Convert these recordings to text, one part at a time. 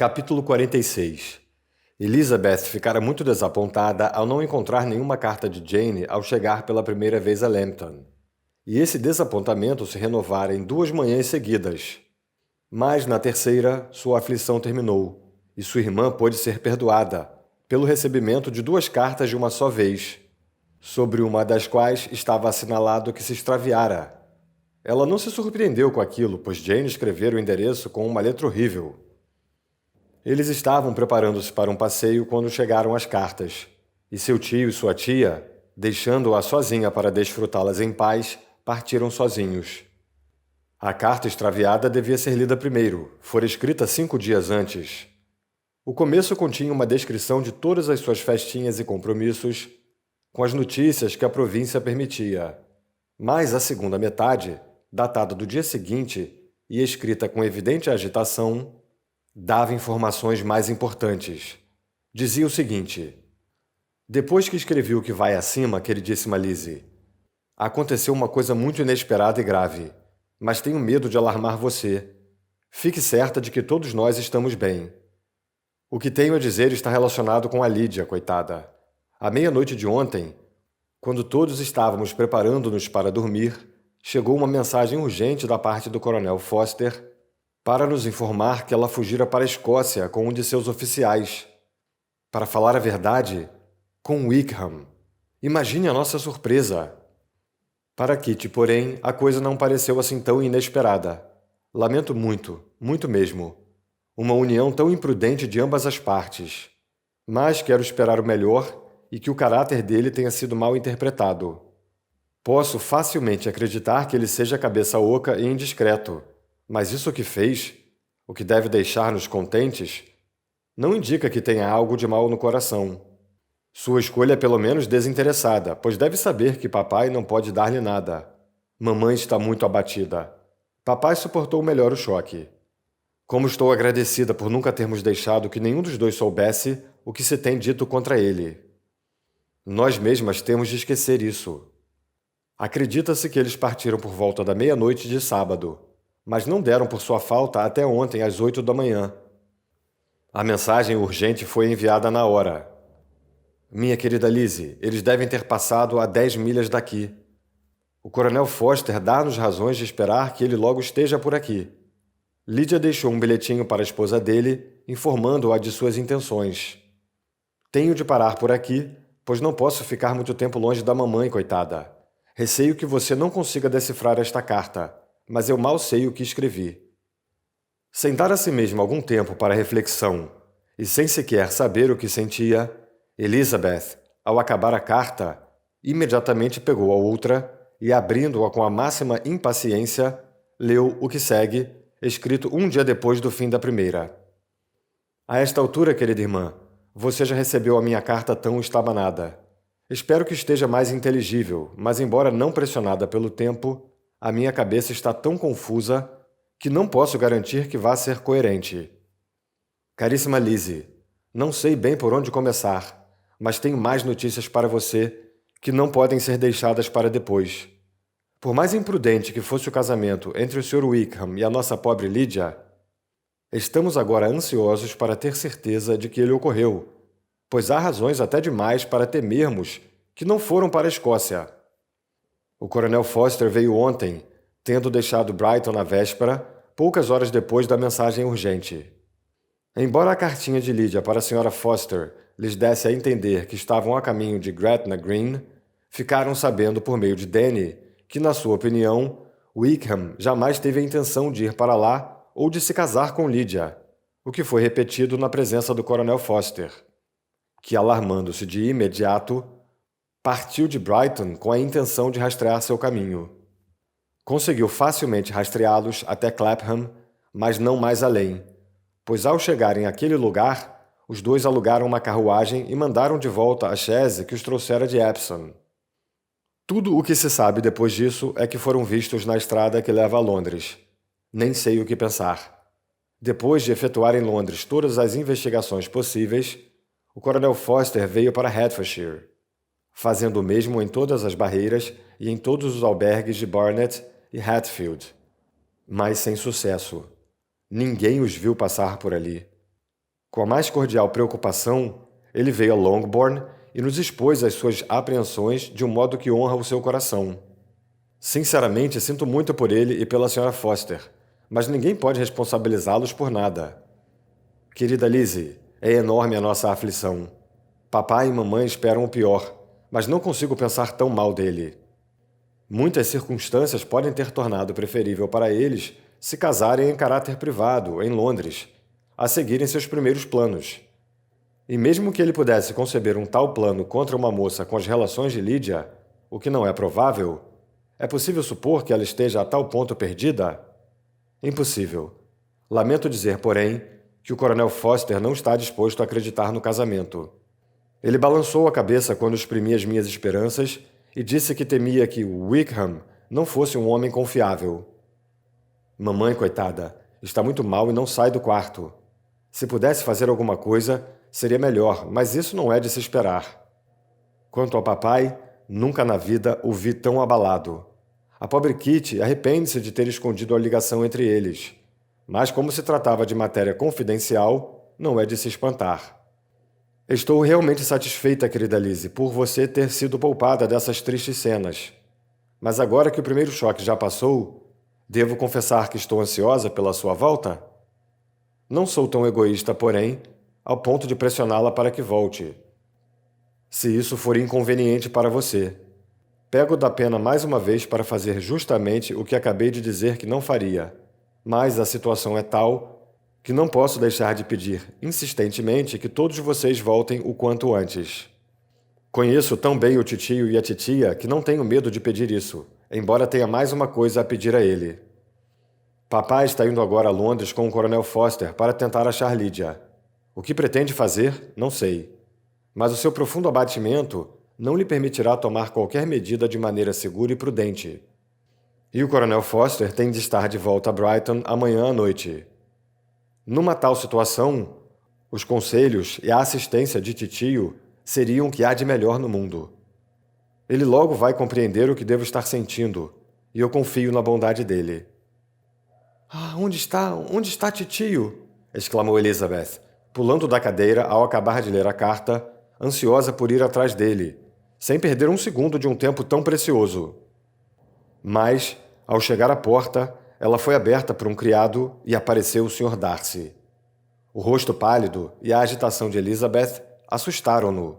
Capítulo 46. Elizabeth ficara muito desapontada ao não encontrar nenhuma carta de Jane ao chegar pela primeira vez a Lambton. E esse desapontamento se renovara em 2 manhãs seguidas. Mas, na terceira, sua aflição terminou, e sua irmã pôde ser perdoada, pelo recebimento de 2 cartas de uma só vez, sobre uma das quais estava assinalado que se extraviara. Ela não se surpreendeu com aquilo, pois Jane escrevera o endereço com uma letra horrível. Eles estavam preparando-se para um passeio quando chegaram as cartas, e seu tio e sua tia, deixando-a sozinha para desfrutá-las em paz, partiram sozinhos. A carta extraviada devia ser lida primeiro, fora escrita 5 dias antes. O começo continha uma descrição de todas as suas festinhas e compromissos, com as notícias que a província permitia. Mas a segunda metade, datada do dia seguinte e escrita com evidente agitação, dava informações mais importantes. Dizia o seguinte: depois que escrevi o que vai acima, queridíssima Lizzie, aconteceu uma coisa muito inesperada e grave, mas tenho medo de alarmar você. Fique certa de que todos nós estamos bem. O que tenho a dizer está relacionado com a Lídia, coitada. À meia-noite de ontem, quando todos estávamos preparando-nos para dormir, chegou uma mensagem urgente da parte do Coronel Foster para nos informar que ela fugira para a Escócia com um de seus oficiais. Para falar a verdade, com Wickham. Imagine a nossa surpresa. Para Kitty, porém, a coisa não pareceu assim tão inesperada. Lamento muito, muito mesmo. Uma união tão imprudente de ambas as partes. Mas quero esperar o melhor e que o caráter dele tenha sido mal interpretado. Posso facilmente acreditar que ele seja cabeça oca e indiscreto. Mas isso que fez, o que deve deixar-nos contentes, não indica que tenha algo de mal no coração. Sua escolha é pelo menos desinteressada, pois deve saber que papai não pode dar-lhe nada. Mamãe está muito abatida. Papai suportou melhor o choque. Como estou agradecida por nunca termos deixado que nenhum dos dois soubesse o que se tem dito contra ele. Nós mesmas temos de esquecer isso. Acredita-se que eles partiram por volta da meia-noite de sábado, mas não deram por sua falta até ontem às 8 da manhã. A mensagem urgente foi enviada na hora. Minha querida Lizzie, eles devem ter passado a 10 milhas daqui. O Coronel Foster dá-nos razões de esperar que ele logo esteja por aqui. Lídia deixou um bilhetinho para a esposa dele, informando-a de suas intenções. Tenho de parar por aqui, pois não posso ficar muito tempo longe da mamãe, coitada. Receio que você não consiga decifrar esta carta, mas eu mal sei o que escrevi. Sem dar a si mesmo algum tempo para reflexão e sem sequer saber o que sentia, Elizabeth, ao acabar a carta, imediatamente pegou a outra e, abrindo-a com a máxima impaciência, leu o que segue, escrito 1 dia depois do fim da primeira. A esta altura, querida irmã, você já recebeu a minha carta tão estabanada. Espero que esteja mais inteligível, mas embora não pressionada pelo tempo, a minha cabeça está tão confusa que não posso garantir que vá ser coerente. Caríssima Lizzie, não sei bem por onde começar, mas tenho mais notícias para você que não podem ser deixadas para depois. Por mais imprudente que fosse o casamento entre o Sr. Wickham e a nossa pobre Lydia, estamos agora ansiosos para ter certeza de que ele ocorreu, pois há razões até demais para temermos que não foram para a Escócia. O Coronel Foster veio ontem, tendo deixado Brighton na véspera, poucas horas depois da mensagem urgente. Embora a cartinha de Lydia para a Sra. Foster lhes desse a entender que estavam a caminho de Gretna Green, ficaram sabendo por meio de Danny que, na sua opinião, Wickham jamais teve a intenção de ir para lá ou de se casar com Lydia, o que foi repetido na presença do Coronel Foster, que, alarmando-se de imediato, partiu de Brighton com a intenção de rastrear seu caminho. Conseguiu facilmente rastreá-los até Clapham, mas não mais além, pois ao chegarem àquele lugar, os dois alugaram uma carruagem e mandaram de volta a chaise que os trouxera de Epsom. Tudo o que se sabe depois disso é que foram vistos na estrada que leva a Londres. Nem sei o que pensar. Depois de efetuar em Londres todas as investigações possíveis, o Coronel Foster veio para Hertfordshire, fazendo o mesmo em todas as barreiras e em todos os albergues de Barnet e Hatfield, mas sem sucesso. Ninguém os viu passar por ali. Com a mais cordial preocupação, ele veio a Longbourn e nos expôs às suas apreensões de um modo que honra o seu coração. Sinceramente, sinto muito por ele e pela Sra. Foster, mas ninguém pode responsabilizá-los por nada. Querida Lizzie, é enorme a nossa aflição. Papai e mamãe esperam o pior, mas não consigo pensar tão mal dele. Muitas circunstâncias podem ter tornado preferível para eles se casarem em caráter privado, em Londres, a seguirem seus primeiros planos. E mesmo que ele pudesse conceber um tal plano contra uma moça com as relações de Lydia, o que não é provável, é possível supor que ela esteja a tal ponto perdida? Impossível. Lamento dizer, porém, que o Coronel Foster não está disposto a acreditar no casamento. Ele balançou a cabeça quando exprimi as minhas esperanças e disse que temia que Wickham não fosse um homem confiável. Mamãe, coitada, está muito mal e não sai do quarto. Se pudesse fazer alguma coisa, seria melhor, mas isso não é de se esperar. Quanto ao papai, nunca na vida o vi tão abalado. A pobre Kitty arrepende-se de ter escondido a ligação entre eles. Mas como se tratava de matéria confidencial, não é de se espantar. Estou realmente satisfeita, querida Lizzie, por você ter sido poupada dessas tristes cenas. Mas agora que o primeiro choque já passou, devo confessar que estou ansiosa pela sua volta? Não sou tão egoísta, porém, ao ponto de pressioná-la para que volte. Se isso for inconveniente para você, pego da pena mais uma vez para fazer justamente o que acabei de dizer que não faria. Mas a situação é tal que não posso deixar de pedir insistentemente que todos vocês voltem o quanto antes. Conheço tão bem o titio e a titia que não tenho medo de pedir isso, embora tenha mais uma coisa a pedir a ele. Papai está indo agora a Londres com o Coronel Foster para tentar achar Lydia. O que pretende fazer, não sei. Mas o seu profundo abatimento não lhe permitirá tomar qualquer medida de maneira segura e prudente. E o Coronel Foster tem de estar de volta a Brighton amanhã à noite. Numa tal situação, os conselhos e a assistência de titio seriam o que há de melhor no mundo. Ele logo vai compreender o que devo estar sentindo, e eu confio na bondade dele. Ah, onde está titio? Exclamou Elizabeth, pulando da cadeira ao acabar de ler a carta, ansiosa por ir atrás dele, sem perder um segundo de um tempo tão precioso. Mas, ao chegar à porta, ela foi aberta por um criado e apareceu o Sr. Darcy. O rosto pálido e a agitação de Elizabeth assustaram-no.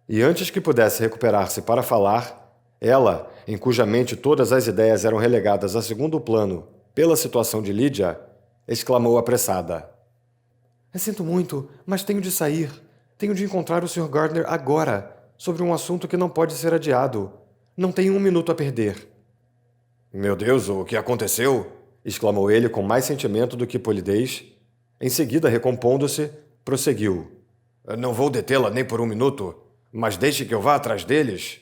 E antes que pudesse recuperar-se para falar, ela, em cuja mente todas as ideias eram relegadas a segundo plano pela situação de Lydia, exclamou apressada. Sinto muito, mas tenho de sair. Tenho de encontrar o Sr. Gardner agora, sobre um assunto que não pode ser adiado. Não tenho um minuto a perder. Meu Deus, o que aconteceu? Exclamou ele com mais sentimento do que polidez. Em seguida, recompondo-se, prosseguiu. Não vou detê-la nem por um minuto, mas deixe que eu vá atrás deles.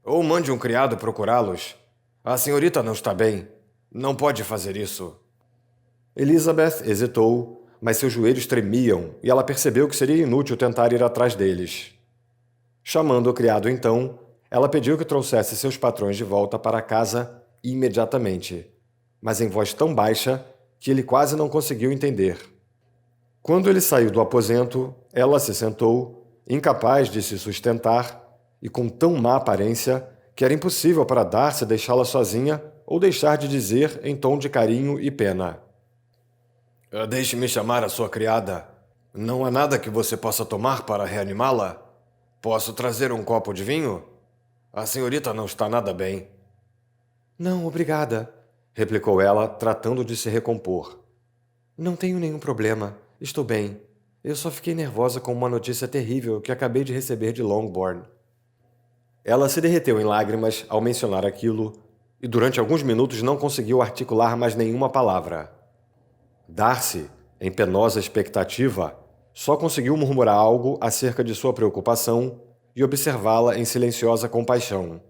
Ou mande um criado procurá-los. A senhorita não está bem. Não pode fazer isso. Elizabeth hesitou, mas seus joelhos tremiam e ela percebeu que seria inútil tentar ir atrás deles. Chamando o criado então, ela pediu que trouxesse seus patrões de volta para casa imediatamente, mas em voz tão baixa que ele quase não conseguiu entender. Quando ele saiu do aposento, ela se sentou, incapaz de se sustentar e com tão má aparência que era impossível para Darcy deixá-la sozinha ou deixar de dizer em tom de carinho e pena. Deixe-me chamar a sua criada. Não há nada que você possa tomar para reanimá-la? Posso trazer um copo de vinho? A senhorita não está nada bem. Não, obrigada, replicou ela, tratando de se recompor. Não tenho nenhum problema. Estou bem. Eu só fiquei nervosa com uma notícia terrível que acabei de receber de Longbourn. Ela se derreteu em lágrimas ao mencionar aquilo e durante alguns minutos não conseguiu articular mais nenhuma palavra. Darcy, em penosa expectativa, só conseguiu murmurar algo acerca de sua preocupação e observá-la em silenciosa compaixão.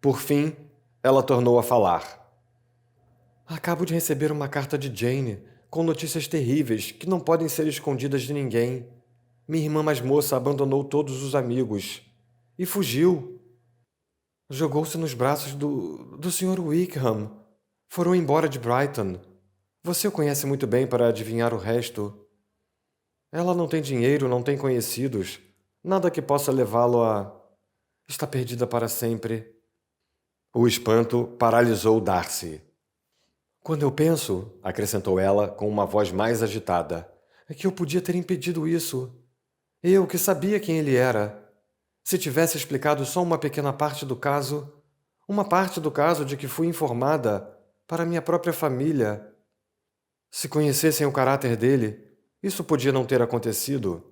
Por fim, ela tornou a falar. Acabo de receber uma carta de Jane, com notícias terríveis que não podem ser escondidas de ninguém. Minha irmã mais moça abandonou todos os amigos e fugiu. Jogou-se nos braços do Sr. Wickham. Foram embora de Brighton. Você o conhece muito bem para adivinhar o resto. Ela não tem dinheiro, não tem conhecidos, nada que possa levá-lo a... Está perdida para sempre. O espanto paralisou Darcy. Quando eu penso, acrescentou ela com uma voz mais agitada, é que eu podia ter impedido isso. Eu que sabia quem ele era. Se tivesse explicado só uma pequena parte do caso, uma parte do caso de que fui informada para minha própria família. Se conhecessem o caráter dele, isso podia não ter acontecido.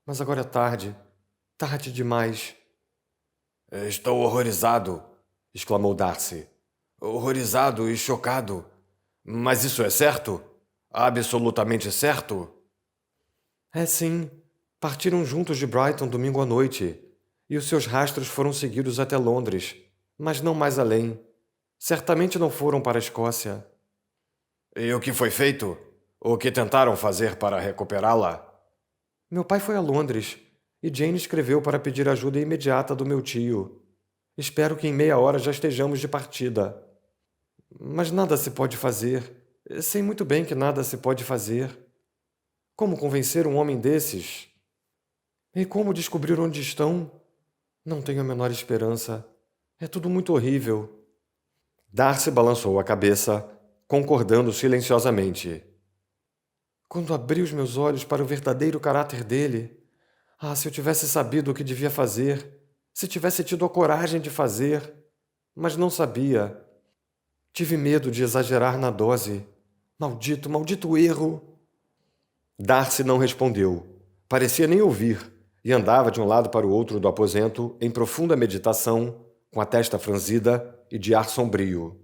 Mas agora é tarde. Tarde demais. Estou horrorizado, exclamou Darcy. Horrorizado e chocado. Mas isso é certo? Absolutamente certo? É sim. Partiram juntos de Brighton domingo à noite, e os seus rastros foram seguidos até Londres, mas não mais além. Certamente não foram para a Escócia. E o que foi feito? O que tentaram fazer para recuperá-la? Meu pai foi a Londres, e Jane escreveu para pedir ajuda imediata do meu tio. Espero que em meia hora já estejamos de partida. Mas nada se pode fazer. Sei muito bem que nada se pode fazer. Como convencer um homem desses? E como descobrir onde estão? Não tenho a menor esperança. É tudo muito horrível. Darcy balançou a cabeça, concordando silenciosamente. Quando abri os meus olhos para o verdadeiro caráter dele... Ah, se eu tivesse sabido o que devia fazer! Se tivesse tido a coragem de fazer! Mas não sabia. Tive medo de exagerar na dose. Maldito, maldito erro! Darcy não respondeu. Parecia nem ouvir, e andava de um lado para o outro do aposento em profunda meditação, com a testa franzida e de ar sombrio.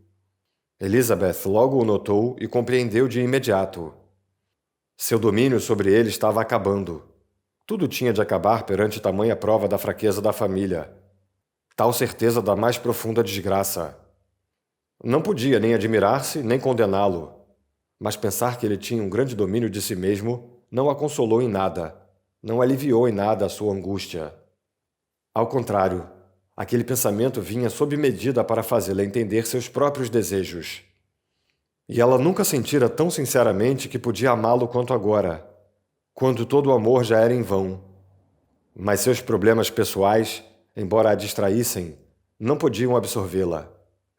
Elizabeth logo o notou e compreendeu de imediato. Seu domínio sobre ele estava acabando. Tudo tinha de acabar perante tamanha prova da fraqueza da família. Tal certeza da mais profunda desgraça. Não podia nem admirar-se, nem condená-lo. Mas pensar que ele tinha um grande domínio de si mesmo não a consolou em nada, não aliviou em nada a sua angústia. Ao contrário, aquele pensamento vinha sob medida para fazê-la entender seus próprios desejos. E ela nunca sentira tão sinceramente que podia amá-lo quanto agora, quando todo o amor já era em vão. Mas seus problemas pessoais, embora a distraíssem, não podiam absorvê-la.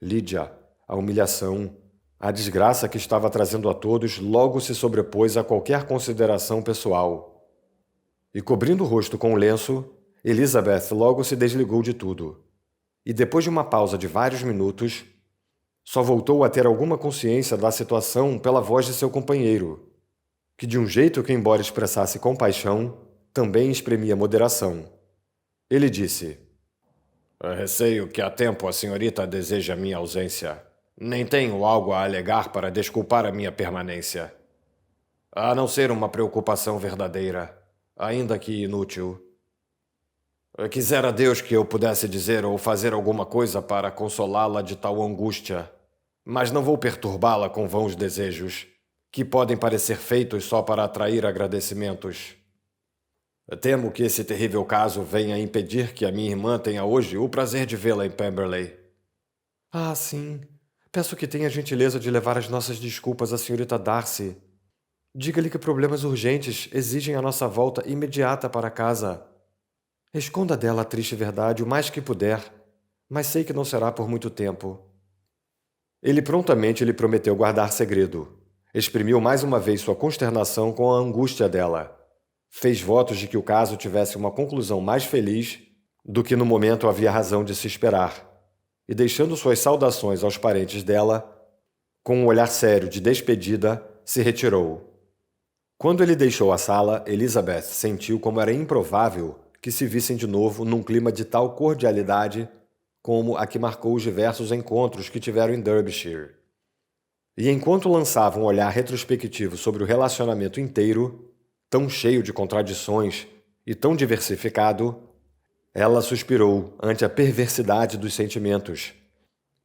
Lídia, a humilhação, a desgraça que estava trazendo a todos logo se sobrepôs a qualquer consideração pessoal. E cobrindo o rosto com o lenço, Elizabeth logo se desligou de tudo. E depois de uma pausa de vários minutos, só voltou a ter alguma consciência da situação pela voz de seu companheiro, que de um jeito que, embora expressasse compaixão, também exprimia moderação. Ele disse: Receio que há tempo a senhorita deseja minha ausência. Nem tenho algo a alegar para desculpar a minha permanência. A não ser uma preocupação verdadeira, ainda que inútil. Quisera Deus que eu pudesse dizer ou fazer alguma coisa para consolá-la de tal angústia, mas não vou perturbá-la com vãos desejos, que podem parecer feitos só para atrair agradecimentos. Temo que esse terrível caso venha impedir que a minha irmã tenha hoje o prazer de vê-la em Pemberley. Ah, sim. Peço que tenha a gentileza de levar as nossas desculpas à senhorita Darcy. Diga-lhe que problemas urgentes exigem a nossa volta imediata para casa. Esconda dela a triste verdade o mais que puder, mas sei que não será por muito tempo. Ele prontamente lhe prometeu guardar segredo. Exprimiu mais uma vez sua consternação com a angústia dela. Fez votos de que o caso tivesse uma conclusão mais feliz do que no momento havia razão de se esperar. E deixando suas saudações aos parentes dela, com um olhar sério de despedida, se retirou. Quando ele deixou a sala, Elizabeth sentiu como era improvável que se vissem de novo num clima de tal cordialidade como a que marcou os diversos encontros que tiveram em Derbyshire. E enquanto lançava um olhar retrospectivo sobre o relacionamento inteiro, tão cheio de contradições e tão diversificado, ela suspirou ante a perversidade dos sentimentos,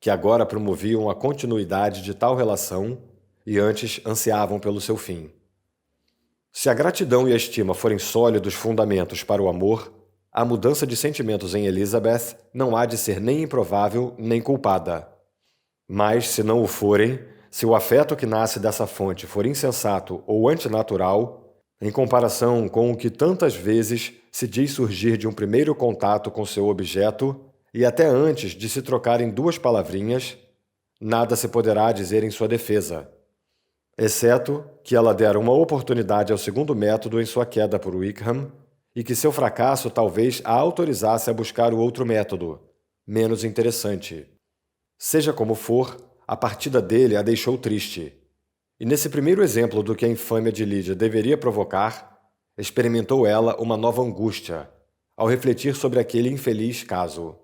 que agora promoviam a continuidade de tal relação e antes ansiavam pelo seu fim. Se a gratidão e a estima forem sólidos fundamentos para o amor, a mudança de sentimentos em Elizabeth não há de ser nem improvável nem culpada. Mas, se não o forem, se o afeto que nasce dessa fonte for insensato ou antinatural, Em comparação com o que tantas vezes se diz surgir de um primeiro contato com seu objeto e até antes de se trocarem duas palavrinhas, nada se poderá dizer em sua defesa, exceto que ela dera uma oportunidade ao segundo método em sua queda por Wickham e que seu fracasso talvez a autorizasse a buscar o outro método, menos interessante. Seja como for, a partida dele a deixou triste. E nesse primeiro exemplo do que a infâmia de Lydia deveria provocar, experimentou ela uma nova angústia, ao refletir sobre aquele infeliz caso.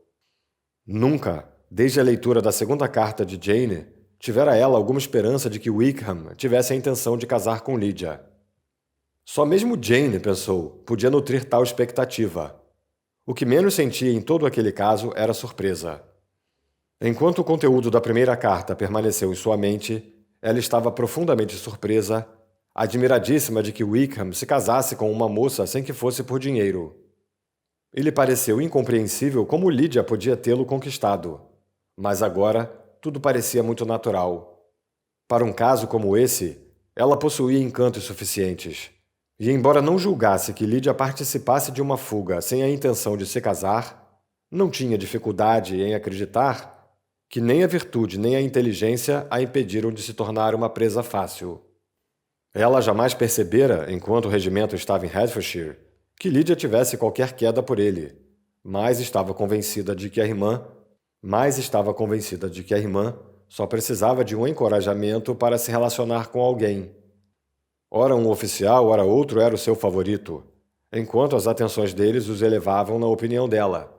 Nunca, desde a leitura da segunda carta de Jane, tivera ela alguma esperança de que Wickham tivesse a intenção de casar com Lydia. Só mesmo Jane, pensou, podia nutrir tal expectativa. O que menos sentia em todo aquele caso era surpresa. Enquanto o conteúdo da primeira carta permaneceu em sua mente, ela estava profundamente surpresa, admiradíssima de que Wickham se casasse com uma moça sem que fosse por dinheiro. E lhe pareceu incompreensível como Lydia podia tê-lo conquistado. Mas agora, tudo parecia muito natural. Para um caso como esse, ela possuía encantos suficientes. E embora não julgasse que Lydia participasse de uma fuga sem a intenção de se casar, não tinha dificuldade em acreditar que nem a virtude nem a inteligência a impediram de se tornar uma presa fácil. Ela jamais percebera, enquanto o regimento estava em Hertfordshire, que Lydia tivesse qualquer queda por ele, mas estava convencida de que a irmã só precisava de um encorajamento para se relacionar com alguém. Ora um oficial, ora outro era o seu favorito, enquanto as atenções deles os elevavam na opinião dela.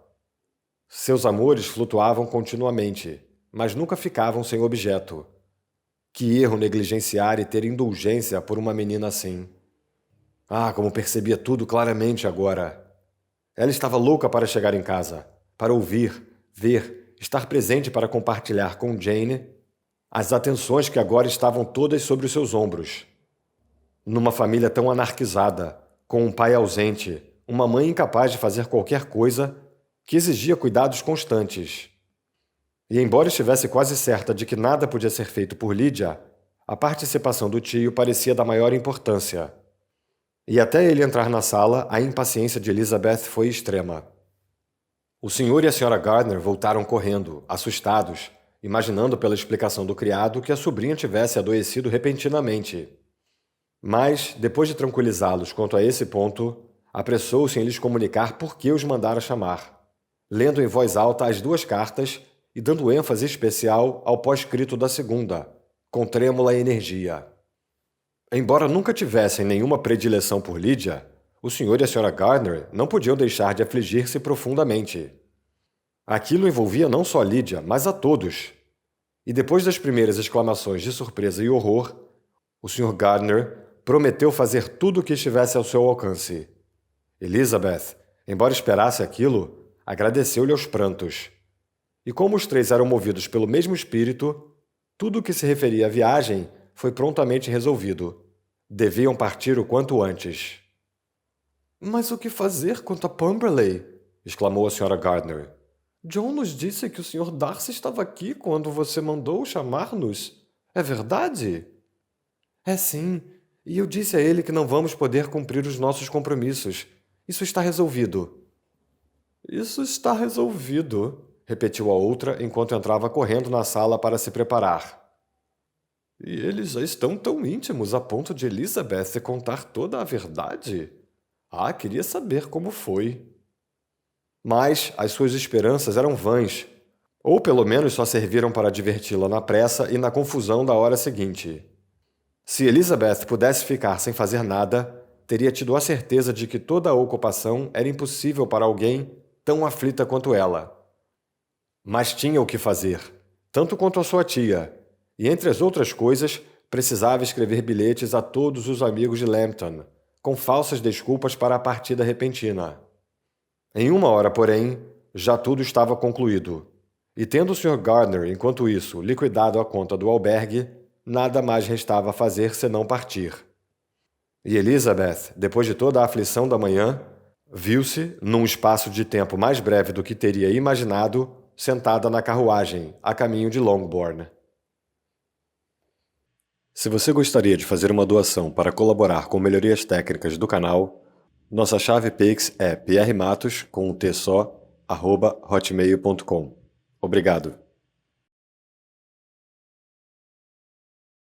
Seus amores flutuavam continuamente, mas nunca ficavam sem objeto. Que erro negligenciar e ter indulgência por uma menina assim. Ah, como percebia tudo claramente agora. Ela estava louca para chegar em casa, para ouvir, ver, estar presente para compartilhar com Jane as atenções que agora estavam todas sobre os seus ombros. Numa família tão anarquizada, com um pai ausente, uma mãe incapaz de fazer qualquer coisa que exigia cuidados constantes. E embora estivesse quase certa de que nada podia ser feito por Lydia, a participação do tio parecia da maior importância. E até ele entrar na sala, a impaciência de Elizabeth foi extrema. O senhor e a senhora Gardner voltaram correndo, assustados, imaginando pela explicação do criado que a sobrinha tivesse adoecido repentinamente. Mas, depois de tranquilizá-los quanto a esse ponto, apressou-se em lhes comunicar por que os mandara chamar, lendo em voz alta as duas cartas e dando ênfase especial ao pós-escrito da segunda, com trêmula energia. Embora nunca tivessem nenhuma predileção por Lydia, o senhor e a senhora Gardner não podiam deixar de afligir-se profundamente. Aquilo envolvia não só Lydia, mas a todos. E depois das primeiras exclamações de surpresa e horror, o Sr. Gardner prometeu fazer tudo o que estivesse ao seu alcance. Elizabeth, embora esperasse aquilo, agradeceu-lhe aos prantos. E como os três eram movidos pelo mesmo espírito, tudo o que se referia à viagem foi prontamente resolvido. Deviam partir o quanto antes. "Mas o que fazer quanto a Pumberley?" exclamou a Sra. Gardner. "John nos disse que o Sr. Darcy estava aqui quando você mandou chamar-nos. É verdade?" "É sim, e eu disse a ele que não vamos poder cumprir os nossos compromissos. Isso está resolvido." "Isso está resolvido", repetiu a outra enquanto entrava correndo na sala para se preparar. "E eles já estão tão íntimos a ponto de Elizabeth contar toda a verdade? Ah, queria saber como foi." Mas as suas esperanças eram vãs, ou pelo menos só serviram para diverti-la na pressa e na confusão da hora seguinte. Se Elizabeth pudesse ficar sem fazer nada, teria tido a certeza de que toda a ocupação era impossível para alguém tão aflita quanto ela. Mas tinha o que fazer, tanto quanto a sua tia, e entre as outras coisas, precisava escrever bilhetes a todos os amigos de Lambton, com falsas desculpas para a partida repentina. Em uma hora, porém, já tudo estava concluído, e tendo o Sr. Gardner, enquanto isso, liquidado a conta do albergue, nada mais restava a fazer senão partir. E Elizabeth, depois de toda a aflição da manhã, viu-se, num espaço de tempo mais breve do que teria imaginado, sentada na carruagem, a caminho de Longbourn. Se você gostaria de fazer uma doação para colaborar com melhorias técnicas do canal, nossa chave Pix é prmatos, com um T só, @hotmail.com. Obrigado.